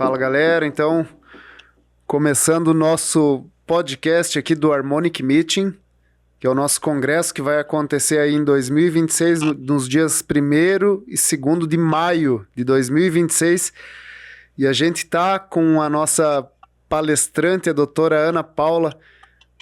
Fala, galera. Então, começando o nosso podcast aqui do Harmonic Meeting, que é o nosso congresso que vai acontecer aí em 2026, nos dias 1º e 2º de maio de 2026. E a gente tá com a nossa palestrante, a doutora Ana Paula.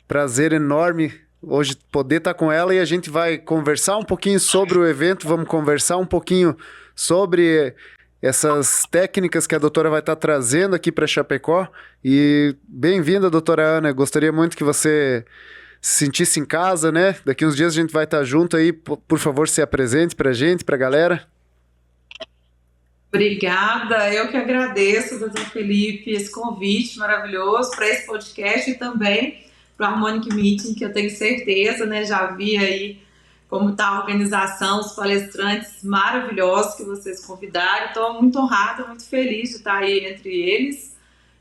Prazer enorme hoje poder estar com ela, e a gente vai conversar um pouquinho sobre o evento, vamos conversar um pouquinho sobre essas técnicas que a doutora vai estar trazendo aqui para Chapecó. E bem-vinda, doutora Ana. Gostaria muito que você se sentisse em casa, né? Daqui uns dias a gente vai estar junto aí. Por favor, se apresente para a gente, para a galera. Obrigada, eu que agradeço, doutor Felipe, esse convite maravilhoso para esse podcast e também para o Harmonic Meeting, que eu tenho certeza, né? Já vi aí como está a organização, os palestrantes maravilhosos que vocês convidaram. Estou muito honrada, muito feliz de estar aí entre eles.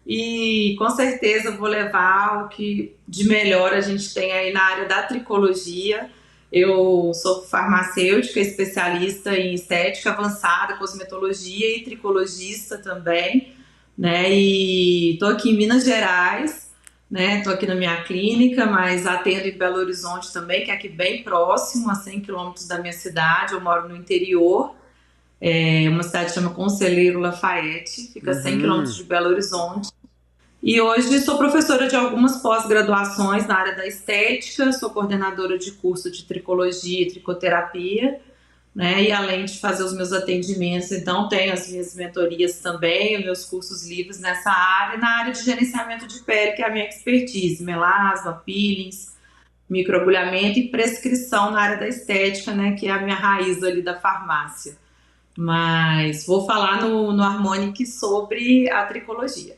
E com certeza vou levar o que de melhor a gente tem aí na área da tricologia. Eu sou farmacêutica, especialista em estética avançada, cosmetologia e tricologista também, né? E estou aqui em Minas Gerais, né? Estou aqui na minha clínica, mas atendo em Belo Horizonte também, que é aqui bem próximo, a 100 quilômetros da minha cidade. Eu moro no interior, uma cidade que chama Conselheiro Lafayette, fica a 100 quilômetros de Belo Horizonte. E hoje sou professora de algumas pós-graduações na área da estética, sou coordenadora de curso de tricologia e tricoterapia, né? E além de fazer os meus atendimentos, então tenho as minhas mentorias também, os meus cursos livres nessa área, na área de gerenciamento de pele, que é a minha expertise, melasma, peelings, microagulhamento e prescrição na área da estética, né? Que é a minha raiz ali da farmácia. Mas vou falar no Harmonic sobre a tricologia.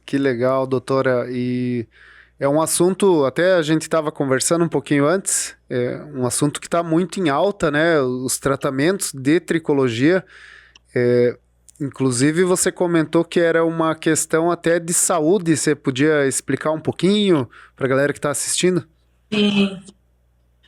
Que legal, doutora. E é um assunto, até a gente estava conversando um pouquinho antes, é um assunto que está muito em alta, né? Os tratamentos de tricologia. Inclusive, você comentou que era uma questão até de saúde. Você podia explicar um pouquinho para a galera que está assistindo?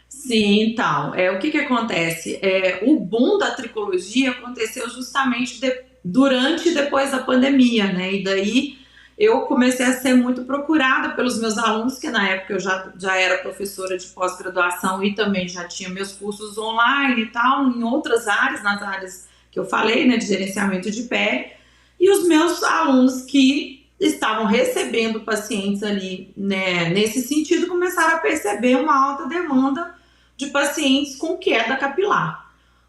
Sim, então, o que acontece? O boom da tricologia aconteceu justamente durante e depois da pandemia, né? E daí eu comecei a ser muito procurada pelos meus alunos, que na época eu já era professora de pós-graduação e também já tinha meus cursos online e tal, em outras áreas, nas áreas que eu falei, né, de gerenciamento de pele, e os meus alunos que estavam recebendo pacientes ali, né, nesse sentido, começaram a perceber uma alta demanda de pacientes com queda capilar.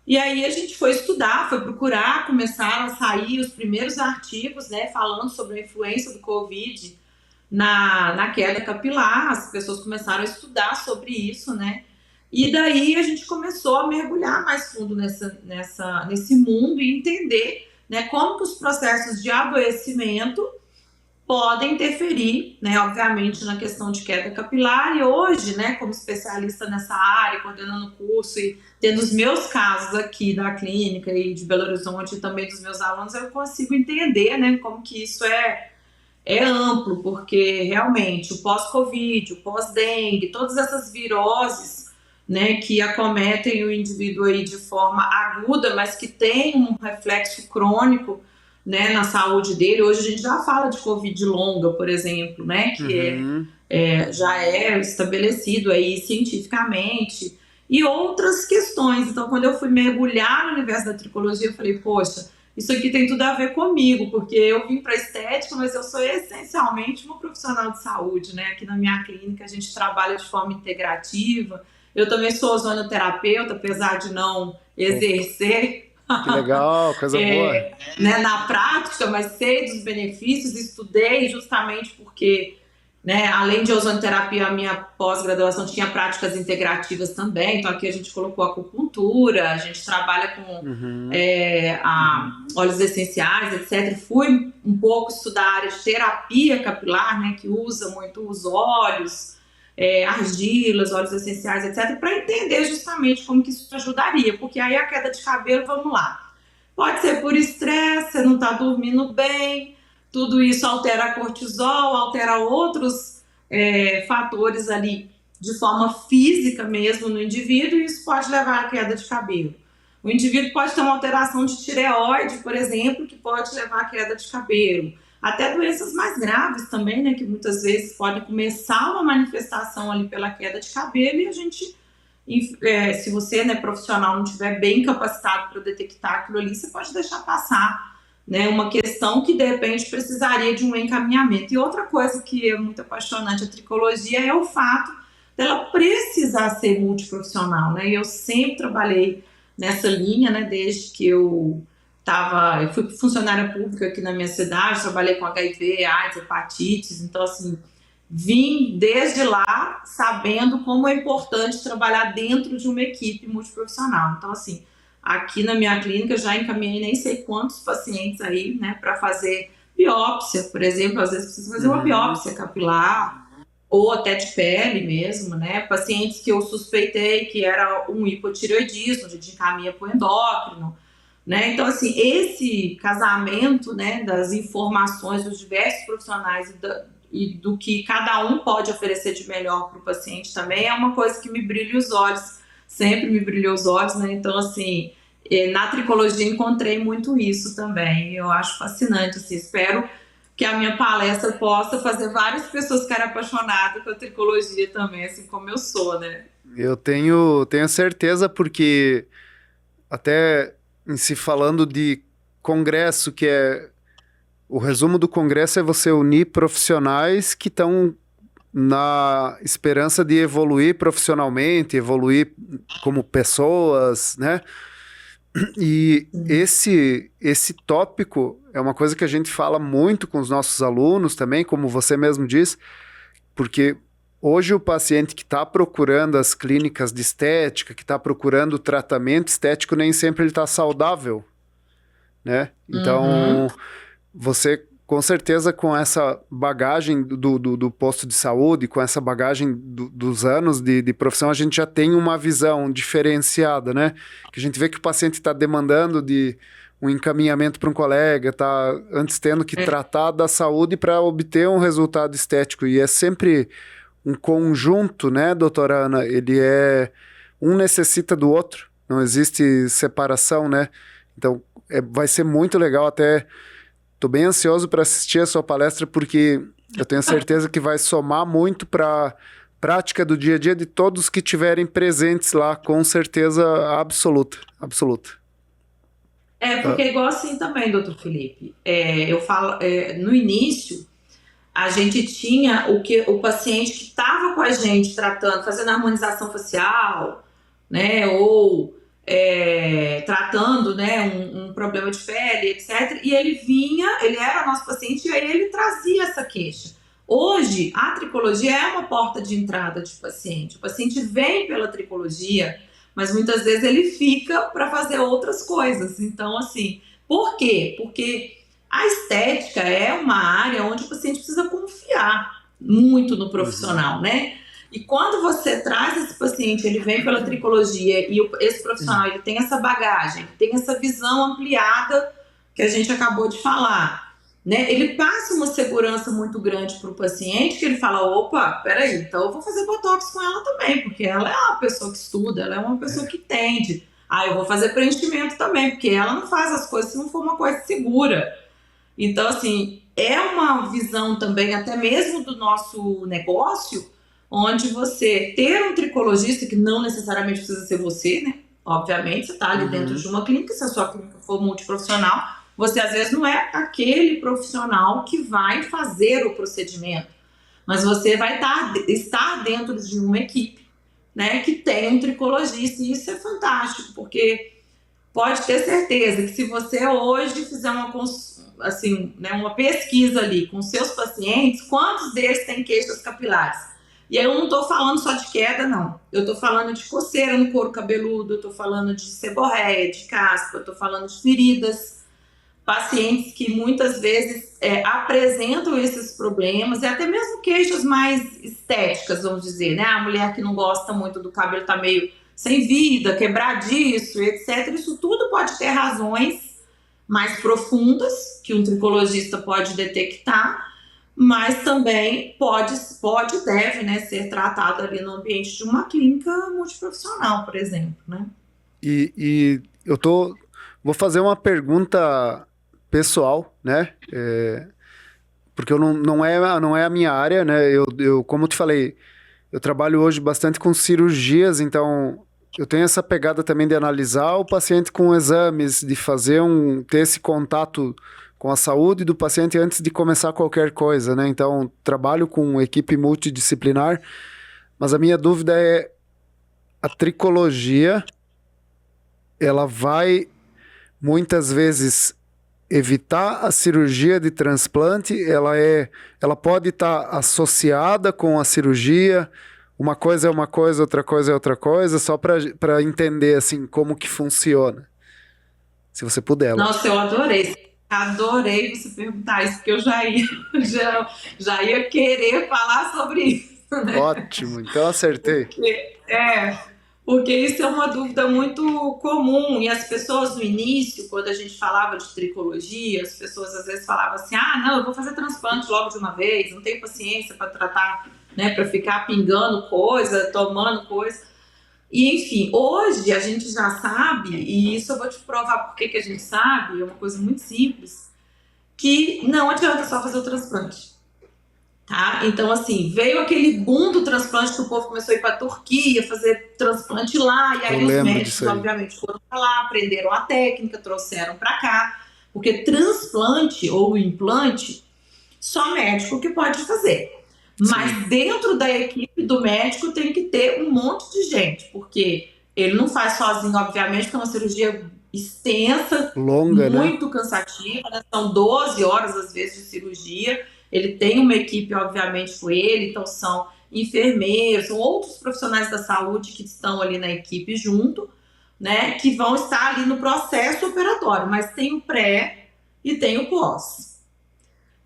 E aí a gente foi estudar, foi procurar, começaram a sair os primeiros artigos, né, falando sobre a influência do Covid na queda capilar. As pessoas começaram a estudar sobre isso, né? E daí a gente começou a mergulhar mais fundo nesse mundo e entender, né, como que os processos de adoecimento podem interferir, né, obviamente, na questão de queda capilar. E hoje, né, como especialista nessa área, coordenando o curso e tendo os meus casos aqui da clínica e de Belo Horizonte e também dos meus alunos, eu consigo entender, né, como que isso é amplo, porque realmente o pós-Covid, o pós-dengue, todas essas viroses, né, que acometem o indivíduo aí de forma aguda, mas que tem um reflexo crônico, né, na saúde dele. Hoje a gente já fala de Covid longa, por exemplo, né, que já é estabelecido aí cientificamente, e outras questões. Então, quando eu fui mergulhar no universo da tricologia, eu falei, poxa, isso aqui tem tudo a ver comigo, porque eu vim para estética, mas eu sou essencialmente uma profissional de saúde, né? Aqui na minha clínica a gente trabalha de forma integrativa. Eu também sou ozonoterapeuta, apesar de não exercer. Que legal, coisa boa. Né, na prática, mas sei dos benefícios, estudei justamente porque, né, além de ozonoterapia, a minha pós-graduação tinha práticas integrativas também. Então aqui a gente colocou acupuntura, a gente trabalha com óleos essenciais, etc. Fui um pouco estudar a área de terapia capilar, né, que usa muito os óleos, argilas, óleos essenciais, etc., para entender justamente como que isso ajudaria, porque aí a queda de cabelo, vamos lá, pode ser por estresse, você não está dormindo bem, tudo isso altera cortisol, altera outros fatores ali de forma física mesmo no indivíduo, e isso pode levar à queda de cabelo. O indivíduo pode ter uma alteração de tireoide, por exemplo, que pode levar à queda de cabelo. até doenças mais graves também, né, que muitas vezes podem começar uma manifestação ali pela queda de cabelo e a gente, se você, né, profissional, não estiver bem capacitado para detectar aquilo ali, você pode deixar passar, né, uma questão que de repente precisaria de um encaminhamento. E outra coisa que é muito apaixonante a tricologia é o fato dela precisar ser multiprofissional, né? E eu sempre trabalhei nessa linha, né, desde que eu fui funcionária pública aqui na minha cidade, trabalhei com HIV, AIDS, hepatites, então assim, vim desde lá sabendo como é importante trabalhar dentro de uma equipe multiprofissional. Então assim, aqui na minha clínica já encaminhei nem sei quantos pacientes aí, né, para fazer biópsia, por exemplo, às vezes precisa fazer uma biópsia capilar, ou até de pele mesmo, né, pacientes que eu suspeitei que era um hipotireoidismo, a gente encaminha para o endócrino, né? Então, assim, esse casamento, né, das informações dos diversos profissionais e do que cada um pode oferecer de melhor para o paciente também é uma coisa que me brilha os olhos, sempre me brilhou os olhos, né? Então, assim, na tricologia encontrei muito isso também, eu acho fascinante, assim, espero que a minha palestra possa fazer várias pessoas ficarem apaixonadas com a tricologia também, assim como eu sou, né? Eu tenho certeza, porque até em se falando de congresso, que é o resumo do congresso é você unir profissionais que estão na esperança de evoluir profissionalmente, evoluir como pessoas, né? E esse tópico é uma coisa que a gente fala muito com os nossos alunos também, como você mesmo diz, porque hoje o paciente que está procurando as clínicas de estética, que está procurando o tratamento estético, nem sempre ele está saudável, né? Então, você, com certeza, com essa bagagem do posto de saúde, com essa bagagem dos anos de profissão, a gente já tem uma visão diferenciada, né? Que a gente vê que o paciente está demandando de um encaminhamento para um colega, está antes tendo que tratar da saúde para obter um resultado estético. E é sempre um conjunto, né, doutora Ana? Um necessita do outro, não existe separação, né? Então, vai ser muito legal. Até estou bem ansioso para assistir a sua palestra, porque eu tenho certeza que vai somar muito para a prática do dia a dia de todos que estiverem presentes lá, com certeza absoluta, absoluta. Porque é igual assim também, doutor Felipe. Eu falo, no início, a gente tinha o paciente que estava com a gente tratando, fazendo harmonização facial, né, ou tratando, né, um problema de pele, etc. E ele era nosso paciente e aí ele trazia essa queixa. Hoje, a tricologia é uma porta de entrada de paciente. O paciente vem pela tricologia, mas muitas vezes ele fica para fazer outras coisas. Então, assim, por quê? Porque a estética é uma área onde o paciente precisa confiar muito no profissional, né? E quando você traz esse paciente, ele vem pela tricologia e esse profissional ele tem essa bagagem, ele tem essa visão ampliada que a gente acabou de falar, né? Ele passa uma segurança muito grande para o paciente, que ele fala, opa, peraí, então eu vou fazer botox com ela também, porque ela é uma pessoa que estuda, ela é uma pessoa que entende. Eu vou fazer preenchimento também, porque ela não faz as coisas se não for uma coisa segura. Então, assim, é uma visão também, até mesmo do nosso negócio, onde você ter um tricologista, que não necessariamente precisa ser você, né? Obviamente, você está ali dentro de uma clínica, se a sua clínica for multiprofissional, você às vezes não é aquele profissional que vai fazer o procedimento, mas você vai estar dentro de uma equipe, né, que tem um tricologista, e isso é fantástico, porque pode ter certeza que se você hoje fizer uma pesquisa ali com seus pacientes, quantos deles têm queixas capilares? E aí eu não estou falando só de queda, não. Eu estou falando de coceira no couro cabeludo, eu estou falando de seborreia, de caspa, eu estou falando de feridas. Pacientes que muitas vezes apresentam esses problemas, e até mesmo queixas mais estéticas, vamos dizer, né? A mulher que não gosta muito do cabelo, tá meio sem vida, quebradiço, etc. Isso tudo pode ter razões mais profundas que um tricologista pode detectar, mas também deve, né, ser tratado ali no ambiente de uma clínica multiprofissional, por exemplo, né? E vou fazer uma pergunta pessoal, né? porque não é a minha área, né? Como eu te falei, eu trabalho hoje bastante com cirurgias, então eu tenho essa pegada também de analisar o paciente com exames, de ter esse contato com a saúde do paciente antes de começar qualquer coisa, né? Então, trabalho com equipe multidisciplinar, mas a minha dúvida é a tricologia, ela vai muitas vezes evitar a cirurgia de transplante, ela pode estar associada com a cirurgia, uma coisa é uma coisa, outra coisa é outra coisa, só para entender assim como que funciona. Se você puder, lógico. Nossa, eu adorei você perguntar isso, porque eu já ia querer falar sobre isso, né? Ótimo, então acertei. É, porque isso é uma dúvida muito comum, e as pessoas no início, quando a gente falava de tricologia, as pessoas às vezes falavam assim, não, eu vou fazer transplante logo de uma vez, não tenho paciência para tratar, né, para ficar pingando coisa, tomando coisa. E enfim, hoje a gente já sabe, e isso eu vou te provar porque que a gente sabe, é uma coisa muito simples, que não adianta só fazer o transplante. Tá? Então, assim, veio aquele boom do transplante que o povo começou a ir para a Turquia, fazer transplante lá, e aí os médicos, obviamente, foram para lá, aprenderam a técnica, trouxeram para cá, porque transplante ou implante, só médico que pode fazer. Mas dentro da equipe do médico tem que ter um monte de gente, porque ele não faz sozinho, obviamente, porque é uma cirurgia extensa, longa, muito né? Cansativa, né? São 12 horas, às vezes, de cirurgia. Ele tem uma equipe, obviamente, com ele, então são enfermeiros, são outros profissionais da saúde que estão ali na equipe junto, né, que vão estar ali no processo operatório, mas tem o pré e tem o pós.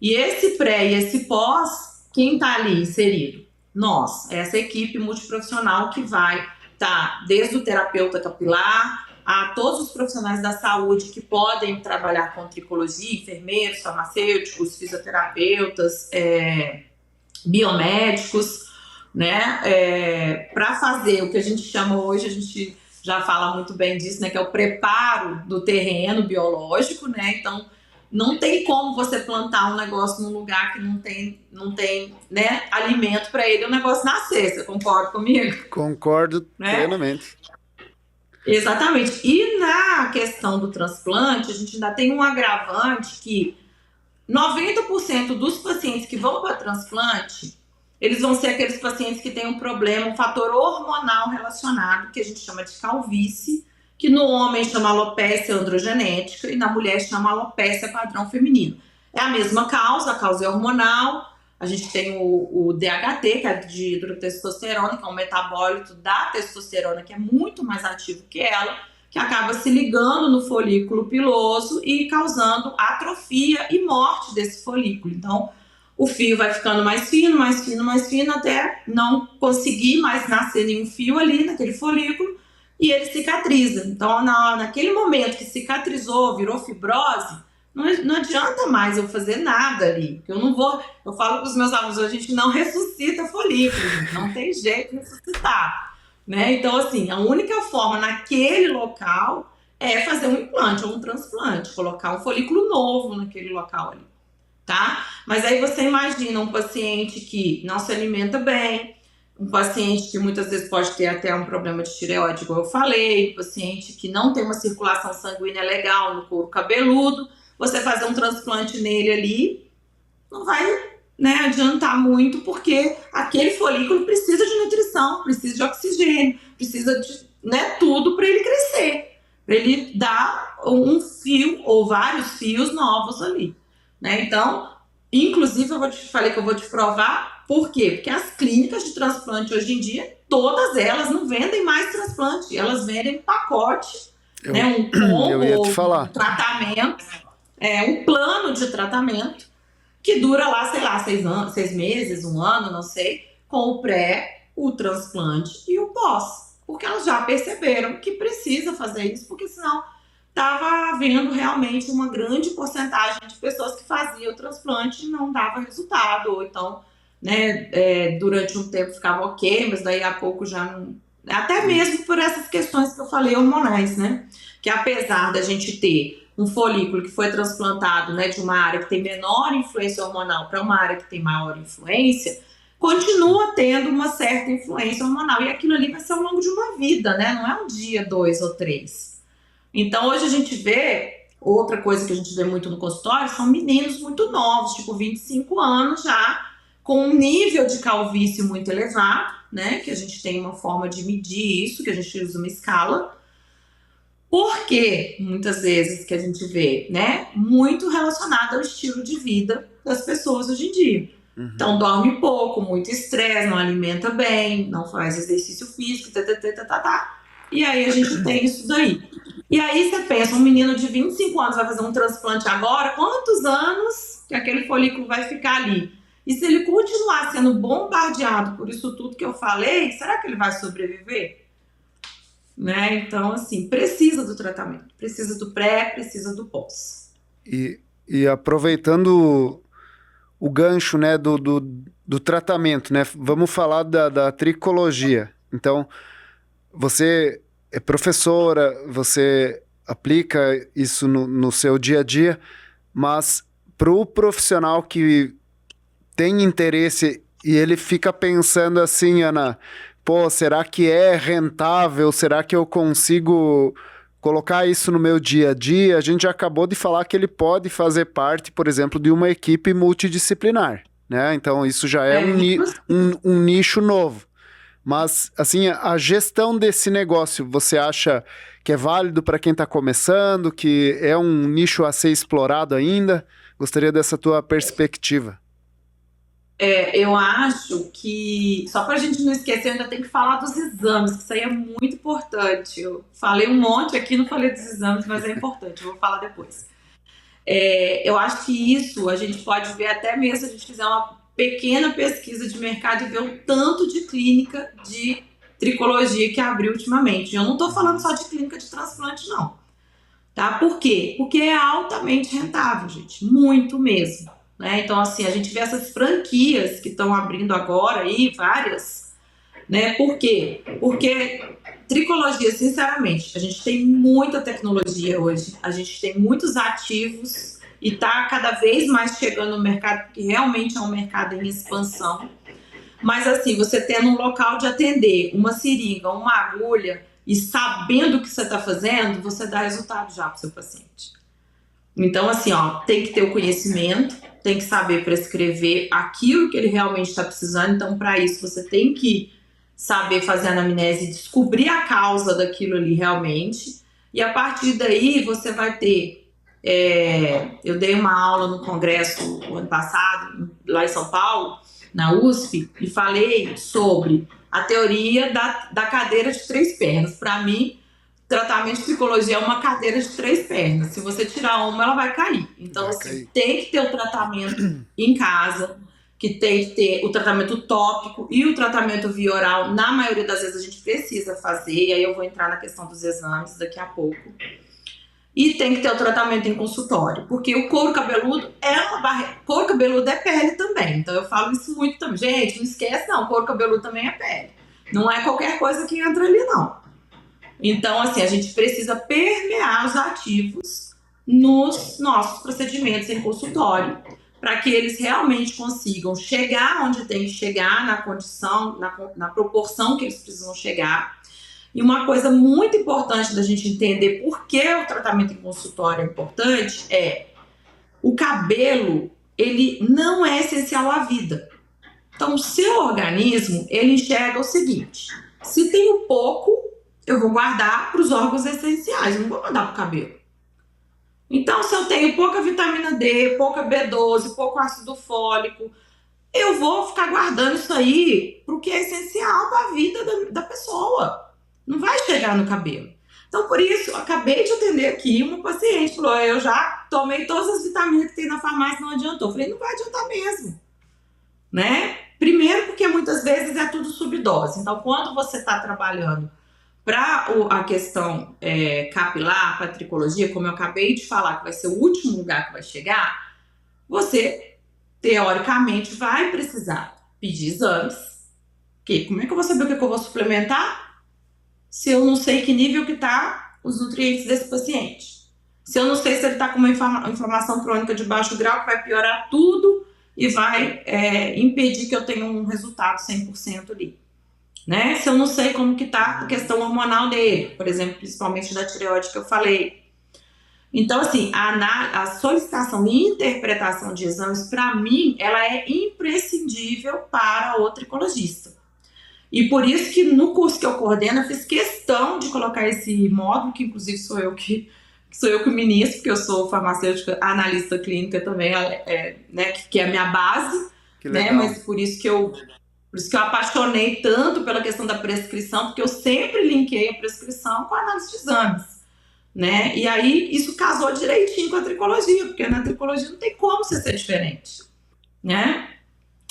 E esse pré e esse pós, quem está ali inserido? Nós, essa equipe multiprofissional que vai estar desde o terapeuta capilar a todos os profissionais da saúde que podem trabalhar com tricologia, enfermeiros, farmacêuticos, fisioterapeutas, biomédicos, né, para fazer o que a gente chama hoje, a gente já fala muito bem disso, né, que é o preparo do terreno biológico, né, então não tem como você plantar um negócio num lugar que não tem né, alimento para ele, o negócio nascer, você concorda comigo? Concordo plenamente. Exatamente. E na questão do transplante, a gente ainda tem um agravante que 90% dos pacientes que vão para transplante, eles vão ser aqueles pacientes que têm um problema, um fator hormonal relacionado, que a gente chama de calvície, que no homem chama alopecia androgenética e na mulher chama alopecia padrão feminino. É a mesma causa, a causa é hormonal. A gente tem o DHT, que é de hidrotestosterona, que é um metabólito da testosterona, que é muito mais ativo que ela, que acaba se ligando no folículo piloso e causando atrofia e morte desse folículo. Então, o fio vai ficando mais fino, mais fino, mais fino, até não conseguir mais nascer nenhum fio ali naquele folículo e ele cicatriza. Então, naquele momento que cicatrizou, virou fibrose, não adianta mais eu fazer nada ali, porque eu falo para os meus alunos, a gente não ressuscita folículo, não tem jeito de ressuscitar, né? Então, assim, a única forma naquele local é fazer um implante ou um transplante, colocar um folículo novo naquele local ali, tá? Mas aí você imagina um paciente que não se alimenta bem, um paciente que muitas vezes pode ter até um problema de tireoide, igual eu falei, um paciente que não tem uma circulação sanguínea legal no couro cabeludo, você fazer um transplante nele ali, não vai, né, adiantar muito, porque aquele folículo precisa de nutrição, precisa de oxigênio, precisa de, né, tudo para ele crescer, para ele dar um fio ou vários fios novos ali, né? Então, inclusive, falei que eu vou te provar, por quê? Porque as clínicas de transplante hoje em dia, todas elas não vendem mais transplante, elas vendem pacote, né, um combo, um tratamento, um plano de tratamento que dura lá, sei lá, 6 meses, 1 ano, não sei, com o pré, o transplante e o pós. Porque elas já perceberam que precisa fazer isso, porque senão estava havendo realmente uma grande porcentagem de pessoas que faziam o transplante e não dava resultado, ou então, né, durante um tempo ficava ok, mas daí a pouco já não... Até mesmo por essas questões que eu falei hormonais, né? que apesar da gente ter um folículo que foi transplantado, né, de uma área que tem menor influência hormonal para uma área que tem maior influência, continua tendo uma certa influência hormonal. E aquilo ali vai ser ao longo de uma vida, né? Não é um dia, 2 ou 3. Então, hoje a gente vê, outra coisa que a gente vê muito no consultório, são meninos muito novos, tipo 25 anos já, com um nível de calvície muito elevado, né? Que a gente tem uma forma de medir isso, que a gente usa uma escala. Porque, muitas vezes, que a gente vê, né? Muito relacionado ao estilo de vida das pessoas hoje em dia. Então, dorme pouco, muito estresse, não alimenta bem, não faz exercício físico, e aí a gente tem isso daí. E aí você pensa, um menino de 25 anos vai fazer um transplante agora, quantos anos que aquele folículo vai ficar ali? E se ele continuar sendo bombardeado por isso tudo que eu falei, será que ele vai sobreviver? Né? Então, assim, precisa do tratamento, precisa do pré, precisa do pós. E aproveitando o gancho, né, do tratamento, né? Vamos falar da tricologia. Então, você é professora, você aplica isso no seu dia a dia, mas para o profissional que tem interesse e ele fica pensando assim, Ana, pô, será que é rentável? Será que eu consigo colocar isso no meu dia a dia? A gente já acabou de falar que ele pode fazer parte, por exemplo, de uma equipe multidisciplinar, né? Então, isso já é um nicho novo. Mas, assim, a gestão desse negócio, você acha que é válido para quem está começando, que é um nicho a ser explorado ainda? Gostaria dessa tua perspectiva. Eu acho que, só para a gente não esquecer, eu ainda tem que falar dos exames, que isso aí é muito importante. Eu falei um monte aqui, não falei dos exames, mas é importante, eu vou falar depois. Eu acho que isso a gente pode ver até mesmo se a gente fizer uma pequena pesquisa de mercado e ver o tanto de clínica de tricologia que abriu ultimamente. Eu não estou falando só de clínica de transplante, não. Tá? Por quê? Porque é altamente rentável, gente, muito mesmo. Né? Então, assim, a gente vê essas franquias que estão abrindo agora aí, várias, né? Por quê? Porque tricologia, sinceramente, a gente tem muita tecnologia hoje, a gente tem muitos ativos e está cada vez mais chegando no mercado, porque realmente é um mercado em expansão. Mas, assim, você tendo um local de atender, uma seringa, uma agulha, e sabendo o que você está fazendo, você dá resultado já para o seu paciente. Então, assim, ó, tem que ter o conhecimento, tem que saber prescrever aquilo que ele realmente está precisando. Então, para isso, você tem que saber fazer a anamnese, descobrir a causa daquilo ali realmente. E a partir daí, você vai ter... eu dei uma aula no congresso o ano passado, lá em São Paulo, na USP, e falei sobre a teoria da cadeira de 3 pernas. Para mim, tratamento de tricologia é uma cadeira de 3 pernas. Se você tirar uma, ela vai cair. Então, assim, tem que ter o tratamento em casa, que tem que ter o tratamento tópico e o tratamento via oral. Na maioria das vezes a gente precisa fazer, e aí eu vou entrar na questão dos exames daqui a pouco. E tem que ter o tratamento em consultório, porque o couro cabeludo é uma barreira. Couro cabeludo é pele também, então eu falo isso muito também. Gente, não esquece não, couro cabeludo também é pele. Não é qualquer coisa que entra ali, não. Então, assim, a gente precisa permear os ativos nos nossos procedimentos em consultório, para que eles realmente consigam chegar onde tem que chegar, na condição, na proporção que eles precisam chegar. E uma coisa muito importante da gente entender por que o tratamento em consultório é importante é o cabelo, ele não é essencial à vida. Então, o seu organismo, ele enxerga o seguinte: se tenho pouco, eu vou guardar para os órgãos essenciais, eu não vou mandar para o cabelo. Então, se eu tenho pouca vitamina D, pouca B12, pouco ácido fólico, eu vou ficar guardando isso aí para o que é essencial para a vida da pessoa. Não vai chegar no cabelo. Então, por isso, eu acabei de atender aqui uma paciente, falou, eu já tomei todas as vitaminas que tem na farmácia, não adiantou. Eu falei, não vai adiantar mesmo, né? Primeiro porque muitas vezes é tudo subdose. Então, quando você está trabalhando para a questão capilar, para a tricologia, como eu acabei de falar, que vai ser o último lugar que vai chegar, você, teoricamente, vai precisar pedir exames. Porque como é que eu vou saber o que eu vou suplementar se eu não sei que nível que está os nutrientes desse paciente. Se eu não sei se ele está com uma inflamação crônica de baixo grau, que vai piorar tudo e vai impedir que eu tenha um resultado 100% ali. Né? Se eu não sei como que está a questão hormonal dele, por exemplo, principalmente da tireoide que eu falei. Então, assim, a solicitação e interpretação de exames, para mim, ela é imprescindível para o tricologista. E por isso que no curso que eu coordeno, eu fiz questão de colocar esse módulo, que inclusive sou eu que ministro, porque eu sou farmacêutica, analista clínica também, né, que é a minha base, né, mas por isso que eu apaixonei tanto pela questão da prescrição, porque eu sempre linkei a prescrição com a análise de exames, né, e aí isso casou direitinho com a tricologia, porque na tricologia não tem como você ser diferente, né,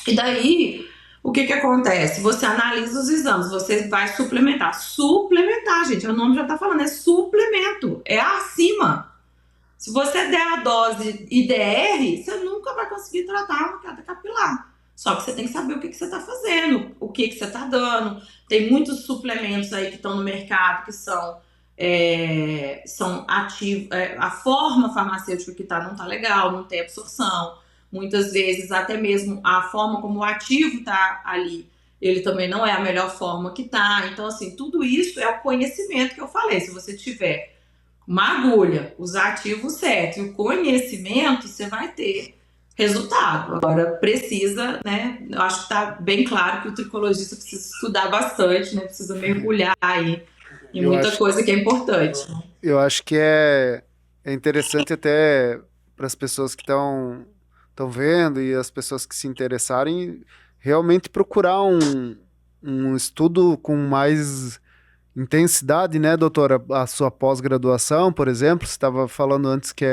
e daí o que acontece? Você analisa os exames, você vai suplementar. Suplementar, gente, o nome já tá falando, é suplemento, é acima. Se você der a dose IDR, você nunca vai conseguir tratar uma queda capilar. Só que você tem que saber o que você tá fazendo, o que você tá dando. Tem muitos suplementos aí que estão no mercado que são ativos. A forma farmacêutica que tá não tá legal, não tem absorção. Muitas vezes, até mesmo a forma como o ativo está ali, ele também não é a melhor forma que está. Então, assim, tudo isso é o conhecimento que eu falei. Se você tiver uma agulha, os ativos certos e o conhecimento, você vai ter resultado. Agora, precisa, né? Eu acho que está bem claro que o tricologista precisa estudar bastante, né? Precisa mergulhar aí em muita coisa que é importante. Eu acho que é interessante até para as pessoas que estão vendo e as pessoas que se interessarem, realmente procurar um estudo com mais intensidade, né, doutora? A sua pós-graduação, por exemplo, você estava falando antes que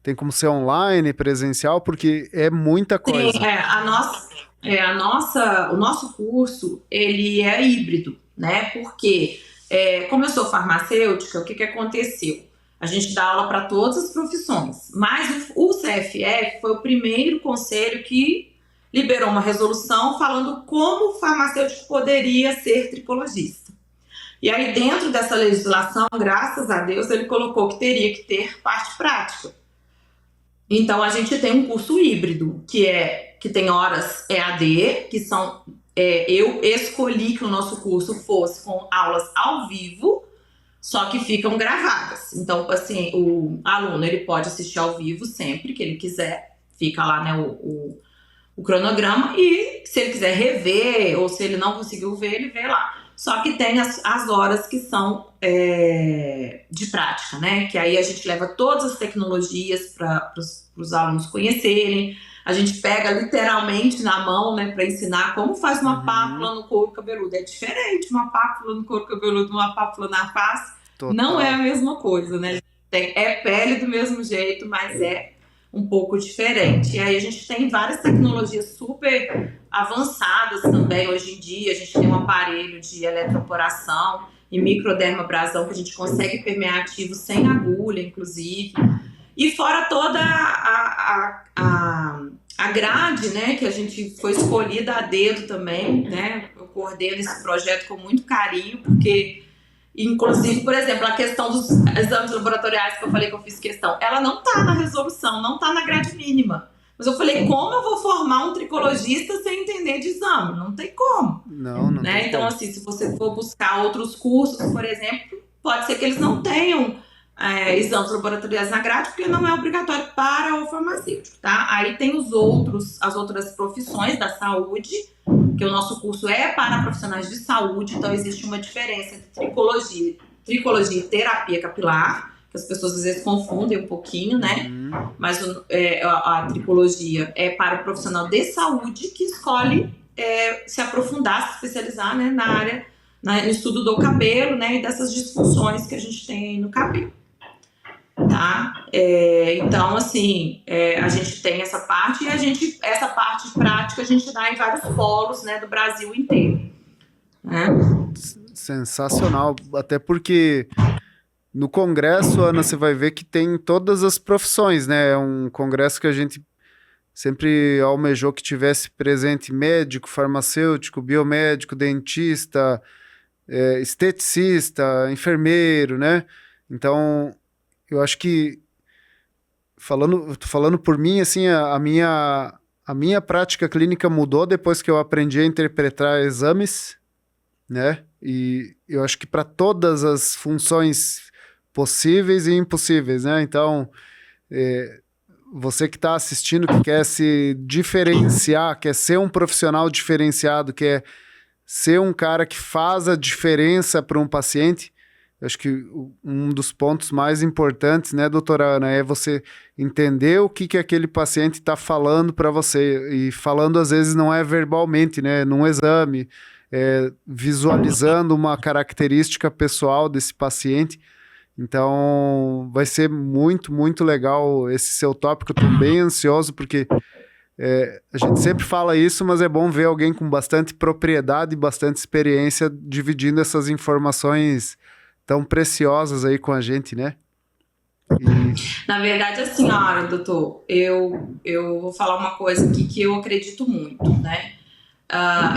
tem como ser online, presencial, porque é muita coisa. Sim, o nosso curso, ele é híbrido, né? Porque, como eu sou farmacêutica, o que aconteceu? A gente dá aula para todas as profissões, mas o CFF foi o primeiro conselho que liberou uma resolução falando como o farmacêutico poderia ser tricologista. E aí, dentro dessa legislação, graças a Deus, ele colocou que teria que ter parte prática. Então, a gente tem um curso híbrido, que tem horas EAD, que são... eu escolhi que o nosso curso fosse com aulas ao vivo, só que ficam gravadas. Então, assim, o aluno ele pode assistir ao vivo sempre que ele quiser. Fica lá, né, o cronograma. E se ele quiser rever, ou se ele não conseguiu ver, ele vê lá. Só que tem as horas que são de prática, né? Que aí a gente leva todas as tecnologias para os alunos conhecerem. A gente pega literalmente na mão, né, para ensinar como faz uma pápula no couro cabeludo. É diferente uma pápula no couro cabeludo de uma pápula na face. Total. Não é a mesma coisa, né? É pele do mesmo jeito, mas é um pouco diferente. E aí a gente tem várias tecnologias super avançadas também hoje em dia. A gente tem um aparelho de eletroporação e microdermabrasão que a gente consegue permear ativo sem agulha, inclusive. E fora toda a grade, né, que a gente foi escolhida a dedo também, né? Eu coordeno esse projeto com muito carinho, porque, inclusive, por exemplo, a questão dos exames laboratoriais que eu falei que eu fiz questão, ela não está na resolução, não está na grade mínima. Mas eu falei, como eu vou formar um tricologista sem entender de exame? Não tem como. Não né? tem então, como. assim, se você for buscar outros cursos, por exemplo, pode ser que eles não tenham exames laboratoriais na grade, porque não é obrigatório para o farmacêutico, tá? Aí tem as outras profissões da saúde, que o nosso curso é para profissionais de saúde, então existe uma diferença entre tricologia e terapia capilar, que as pessoas às vezes confundem um pouquinho, né? Mas a tricologia é para o profissional de saúde que escolhe se aprofundar, se especializar, né, na área, no estudo do cabelo, né, e dessas disfunções que a gente tem no cabelo. Tá? Então, assim, a gente tem essa parte, e essa parte prática a gente dá em vários polos, né, do Brasil inteiro. Né? Sensacional, até porque no congresso, Ana, você vai ver que tem todas as profissões, né? É um congresso que a gente sempre almejou que tivesse presente médico, farmacêutico, biomédico, dentista, esteticista, enfermeiro, né? Então, eu acho que, falando por mim, assim, a minha prática clínica mudou depois que eu aprendi a interpretar exames, né? E eu acho que para todas as funções possíveis e impossíveis, né? Então, você que está assistindo, que quer se diferenciar, quer ser um profissional diferenciado, quer ser um cara que faz a diferença para um paciente, eu acho que um dos pontos mais importantes, né, doutora Ana, é você entender o que aquele paciente está falando para você. E falando, às vezes, não é verbalmente, né, num exame, visualizando uma característica pessoal desse paciente. Então, vai ser muito, muito legal esse seu tópico. Eu estou bem ansioso, porque a gente sempre fala isso, mas é bom ver alguém com bastante propriedade e bastante experiência dividindo essas informações tão preciosas aí com a gente, né? Na verdade, assim, olha, doutor, eu vou falar uma coisa aqui que eu acredito muito, né?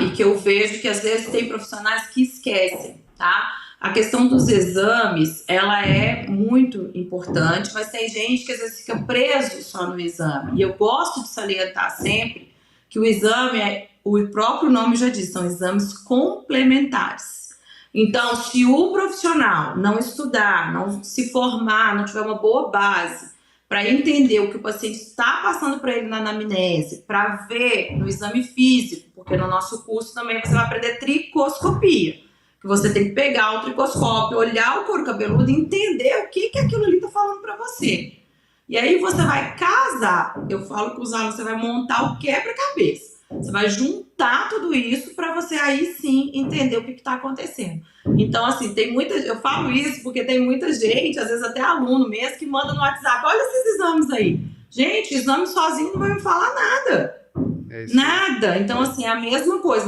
E que eu vejo que às vezes tem profissionais que esquecem, tá? A questão dos exames, ela é muito importante, mas tem gente que às vezes fica preso só no exame. E eu gosto de salientar sempre que o exame, o próprio nome já diz, são exames complementares. Então, se o profissional não estudar, não se formar, não tiver uma boa base para entender o que o paciente está passando para ele na anamnese, para ver no exame físico, porque no nosso curso também você vai aprender tricoscopia. Que você tem que pegar o tricoscópio, olhar o couro cabeludo e entender o que aquilo ali está falando para você. E aí você vai casar, eu falo com os alunos, você vai montar o quebra-cabeça. Você vai juntar tudo isso para você aí sim entender o que está acontecendo. Então, assim, eu falo isso porque tem muita gente, às vezes até aluno mesmo, que manda no WhatsApp, olha esses exames aí. Gente, exame sozinho não vai me falar nada. Nada. Então, assim, é a mesma coisa.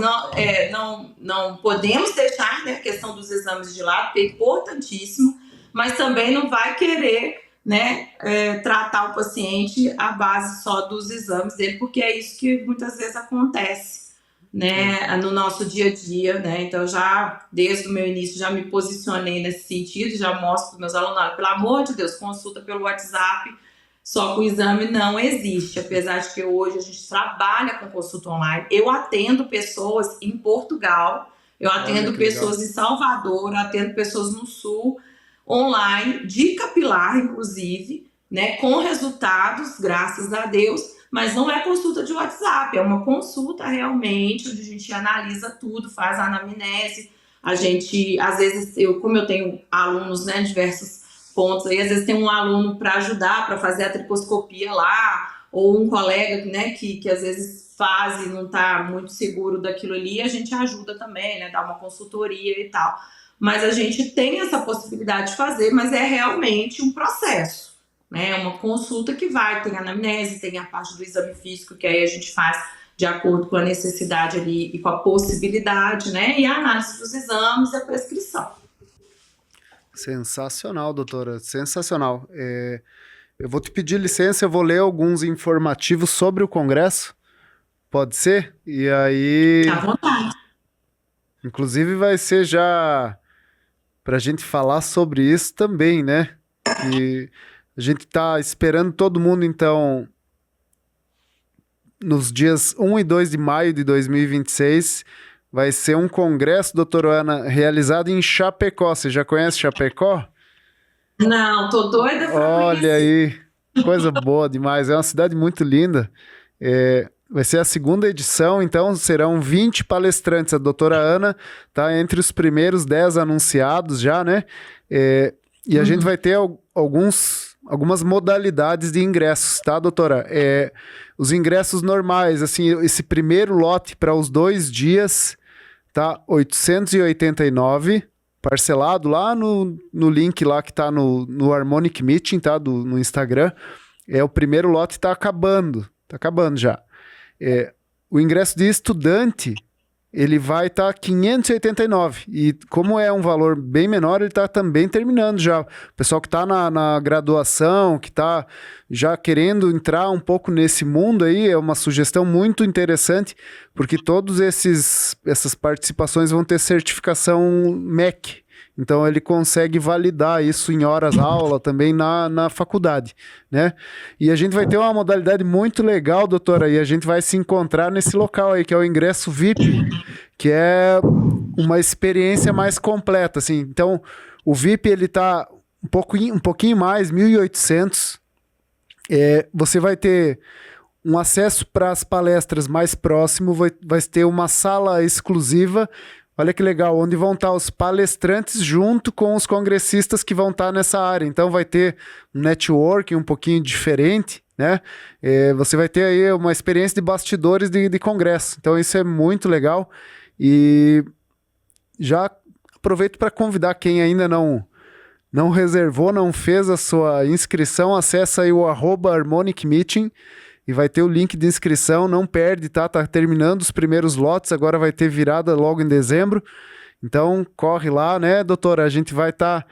Não podemos deixar, né, a questão dos exames de lado, que é importantíssimo, mas também não vai querer, né, tratar o paciente à base só dos exames dele, porque é isso que muitas vezes acontece, né, no nosso dia a dia, né? Então, já desde o meu início já me posicionei nesse sentido, já mostro para os meus alunos, olha, pelo amor de Deus, consulta pelo WhatsApp. Só que o exame não existe, apesar de que hoje a gente trabalha com consulta online. Eu atendo pessoas em Portugal, eu atendo pessoas em Salvador, eu atendo pessoas no Sul, online, de capilar, inclusive, né, com resultados, graças a Deus, mas não é consulta de WhatsApp, é uma consulta realmente, onde a gente analisa tudo, faz a anamnese, a gente, às vezes, como eu tenho alunos, né, diversos pontos aí, às vezes tem um aluno para ajudar, para fazer a tricoscopia lá, ou um colega, né, que às vezes faz e não está muito seguro daquilo ali, a gente ajuda também, né, dá uma consultoria e tal. Mas a gente tem essa possibilidade de fazer, mas é realmente um processo, né, é uma consulta que tem a anamnese, tem a parte do exame físico, que aí a gente faz de acordo com a necessidade ali e com a possibilidade, né, e a análise dos exames e a prescrição. Sensacional, doutora, sensacional. Eu vou te pedir licença, eu vou ler alguns informativos sobre o Congresso, pode ser? E aí... À vontade. Inclusive vai ser já para a gente falar sobre isso também, né? Que a gente está esperando todo mundo, então, nos dias 1 e 2 de maio de 2026... vai ser um congresso, doutora Ana, realizado em Chapecó. Você já conhece Chapecó? Não, tô doida pra Olha aí, coisa boa demais. É uma cidade muito linda. Vai ser a segunda edição, então serão 20 palestrantes. A doutora Ana está entre os primeiros 10 anunciados já, né? E a gente vai ter algumas modalidades de ingressos, tá, doutora? Os ingressos normais, assim, esse primeiro lote para os 2 dias, tá? 889, parcelado lá no link lá que tá no Harmonic Meeting, tá? No Instagram. O primeiro lote tá acabando já. O ingresso de estudante ele vai estar 589. E como é um valor bem menor, ele está também terminando já. O pessoal que está na graduação, que está já querendo entrar um pouco nesse mundo aí, é uma sugestão muito interessante, porque todas essas participações vão ter certificação MEC. Então ele consegue validar isso em horas aula também na faculdade, né? E a gente vai ter uma modalidade muito legal, doutora, e a gente vai se encontrar nesse local aí, que é o ingresso VIP, que é uma experiência mais completa, assim. Então, o VIP, ele tá um pouquinho mais, 1.800. Você vai ter um acesso para as palestras mais próximo, vai ter uma sala exclusiva. Olha que legal, onde vão estar os palestrantes junto com os congressistas que vão estar nessa área. Então vai ter um networking um pouquinho diferente, né? Você vai ter aí uma experiência de bastidores de congresso. Então isso é muito legal. E já aproveito para convidar quem ainda não reservou, não fez a sua inscrição, acessa aí o @HarmonicMeeting e vai ter o link de inscrição, não perde, tá? Tá terminando os primeiros lotes, agora vai ter virada logo em dezembro. Então, corre lá, né, doutora? A gente vai estar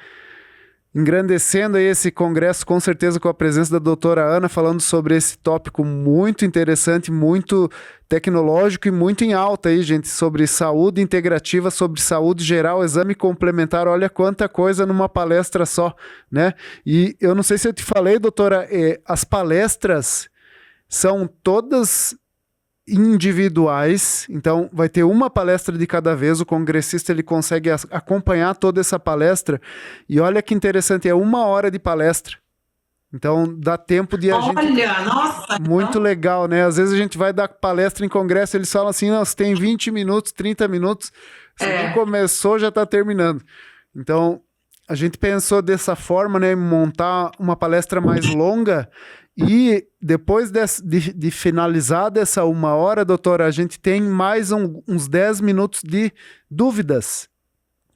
engrandecendo aí esse congresso, com certeza, com a presença da doutora Ana, falando sobre esse tópico muito interessante, muito tecnológico e muito em alta aí, gente, sobre saúde integrativa, sobre saúde geral, exame complementar. Olha quanta coisa numa palestra só, né? E eu não sei se eu te falei, doutora, as palestras são todas individuais, então vai ter uma palestra de cada vez, o congressista ele consegue acompanhar toda essa palestra, e olha que interessante, é 1 hora de palestra, então dá tempo de a gente... Olha, nossa! Muito então... legal, né? Às vezes a gente vai dar palestra em congresso, eles falam assim, não, você tem 20 minutos, 30 minutos, se nem começou, já está terminando. Então, a gente pensou dessa forma, né, em montar uma palestra mais longa. E depois de finalizar dessa 1 hora, doutora, a gente tem mais uns 10 minutos de dúvidas.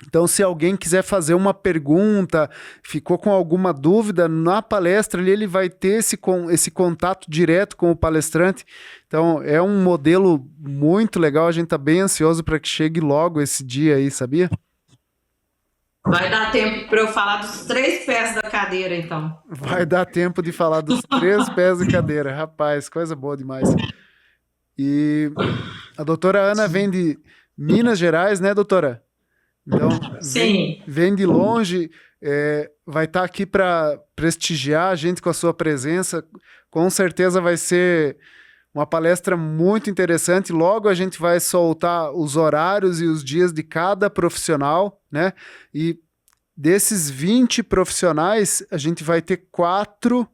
Então, se alguém quiser fazer uma pergunta, ficou com alguma dúvida, na palestra ali ele vai ter esse contato direto com o palestrante. Então, é um modelo muito legal, a gente está bem ansioso para que chegue logo esse dia aí, sabia? Vai dar tempo para eu falar dos 3 pés da cadeira, então. Vai dar tempo de falar dos 3 pés da cadeira. Rapaz, coisa boa demais. E a doutora Ana vem de Minas Gerais, né, doutora? Então, sim. Vem de longe, vai estar aqui para prestigiar a gente com a sua presença. Com certeza vai ser uma palestra muito interessante. Logo a gente vai soltar os horários e os dias de cada profissional, né? E desses 20 profissionais, a gente vai ter 4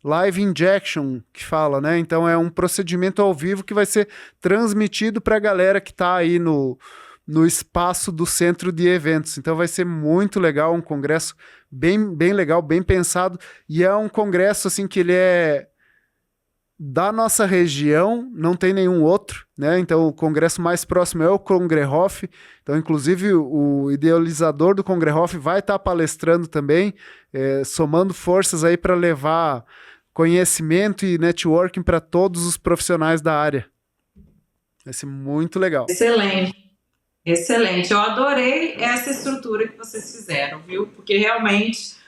live injection, que fala, né? Então é um procedimento ao vivo que vai ser transmitido para a galera que está aí no espaço do centro de eventos. Então vai ser muito legal, um congresso bem legal, bem pensado. E é um congresso assim que ele é da nossa região, não tem nenhum outro, né? Então, o congresso mais próximo é o Congrehof. Então, inclusive, o idealizador do Congrehof vai estar palestrando também, somando forças aí para levar conhecimento e networking para todos os profissionais da área. Vai ser muito legal. Excelente. Excelente. Eu adorei essa estrutura que vocês fizeram, viu? Porque realmente...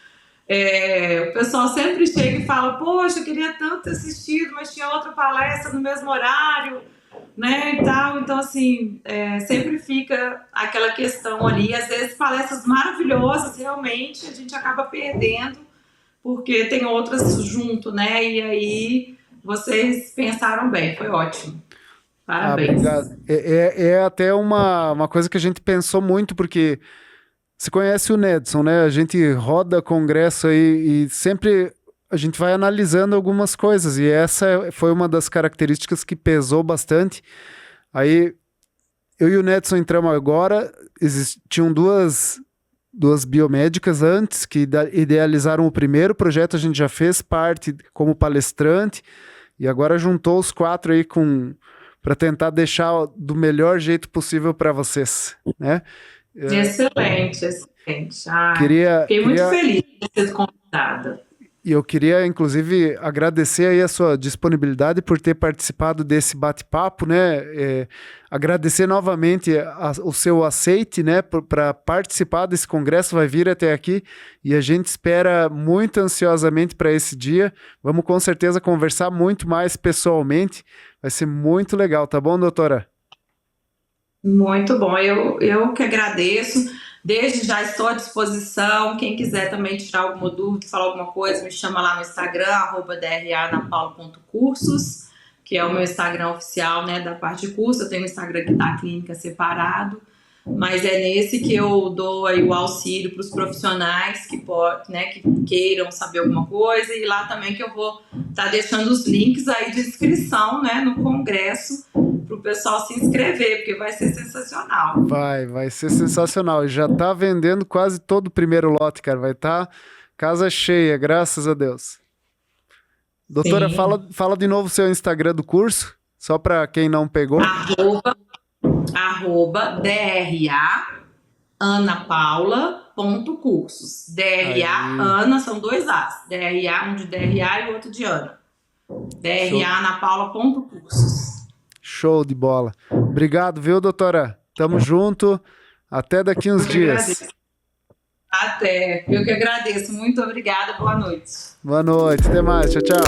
o pessoal sempre chega e fala, poxa, eu queria tanto ter assistido, mas tinha outra palestra no mesmo horário, né, e tal. Então, assim, sempre fica aquela questão ali. Às vezes, palestras maravilhosas, realmente, a gente acaba perdendo, porque tem outras junto, né, e aí vocês pensaram bem, foi ótimo. Parabéns. Obrigado. É até uma coisa que a gente pensou muito, porque... Você conhece o Nedson, né? A gente roda congresso aí e sempre a gente vai analisando algumas coisas. E essa foi uma das características que pesou bastante. Aí eu e o Nedson entramos agora. Tinham duas biomédicas antes que idealizaram o primeiro projeto. A gente já fez parte como palestrante. E agora juntou os 4 aí para tentar deixar do melhor jeito possível para vocês, né? Excelente, excelente. Fiquei muito feliz de ser convidada. E eu queria, inclusive, agradecer aí a sua disponibilidade por ter participado desse bate-papo, né? Agradecer novamente o seu aceite, né? Para participar desse congresso, vai vir até aqui e a gente espera muito ansiosamente para esse dia. Vamos com certeza conversar muito mais pessoalmente. Vai ser muito legal, tá bom, doutora? Muito bom, eu que agradeço. Desde já estou à disposição. Quem quiser também tirar alguma dúvida, falar alguma coisa, me chama lá no Instagram, @dranapaula.cursos, que é o meu Instagram oficial, né, da parte de curso. Eu tenho o Instagram aqui da clínica separado, mas é nesse que eu dou aí o auxílio para os profissionais que queiram saber alguma coisa, e lá também que eu vou estar deixando os links aí de inscrição, né, no congresso, para o pessoal se inscrever, porque vai ser sensacional. Vai ser sensacional. Já tá vendendo quase todo o primeiro lote, cara. Vai estar casa cheia, graças a Deus. Doutora, fala de novo o seu Instagram do curso, só para quem não pegou. @DRA anapaula.cursos. DRA, Ana, são 2 As. DRA, um de DRA e o outro de Ana. DRA anapaula.cursos. Show de bola. Obrigado, viu, doutora? Tamo junto. Até daqui uns dias. Agradeço. Até. Eu que agradeço. Muito obrigada. Boa noite. Boa noite. Até mais. Tchau, tchau.